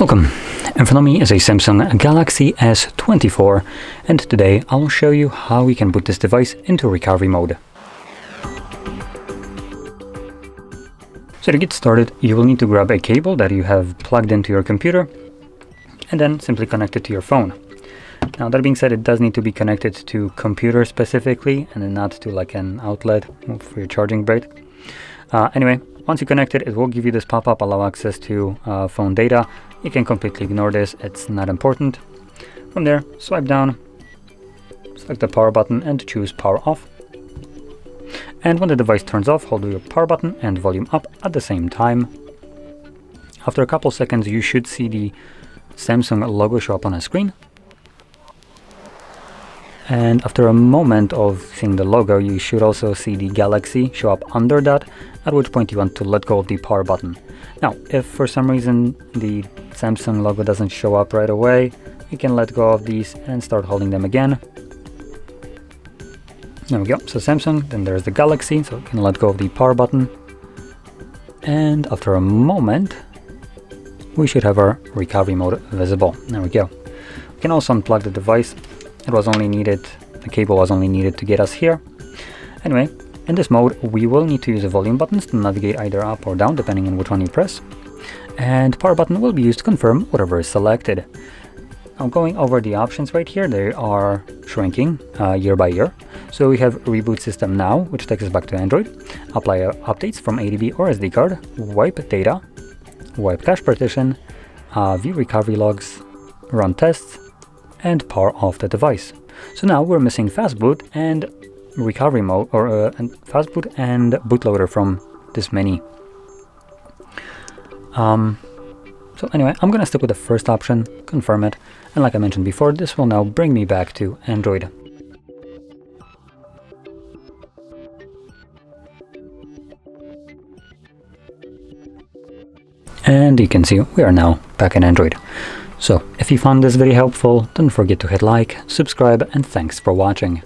Welcome. In front of me is a Samsung Galaxy S24, and today I will show you how we can boot this device into recovery mode. So to get started, you will need to grab a cable that you have plugged into your computer and then simply connect it to your phone. Now that being said, it does need to be connected to computer specifically and not to like an outlet for your charging braid. Anyway, once you connect it, it will give you this pop-up, allow access to phone data. You can completely ignore this, it's not important. From there, swipe down, select the power button and choose power off. And when the device turns off, hold your power button and volume up at the same time. After a couple seconds, you should see the Samsung logo show up on a screen. And after a moment of seeing the logo, you should also see the Galaxy show up under that, at which point you want to let go of the power button. Now, if for some reason the Samsung logo doesn't show up right away, you can let go of these and start holding them again. There we go, so Samsung, then there's the Galaxy, so you can let go of the power button. And after a moment, we should have our recovery mode visible. There we go. We can also unplug the device. The cable was only needed to get us here. Anyway, in this mode, we will need to use the volume buttons to navigate either up or down, depending on which one you press. And power button will be used to confirm whatever is selected. Now going over the options right here, they are shrinking year by year. So we have Reboot System Now, which takes us back to Android, apply updates from ADB or SD card, wipe data, wipe cache partition, view recovery logs, run tests, and power off the device. So now we're missing fast boot and recovery mode, or fast boot and bootloader from this menu. So anyway, I'm gonna stick with the first option, confirm it, and like I mentioned before, this will now bring me back to Android. And you can see we are now back in Android. So if you found this video helpful, don't forget to hit like, subscribe, and thanks for watching.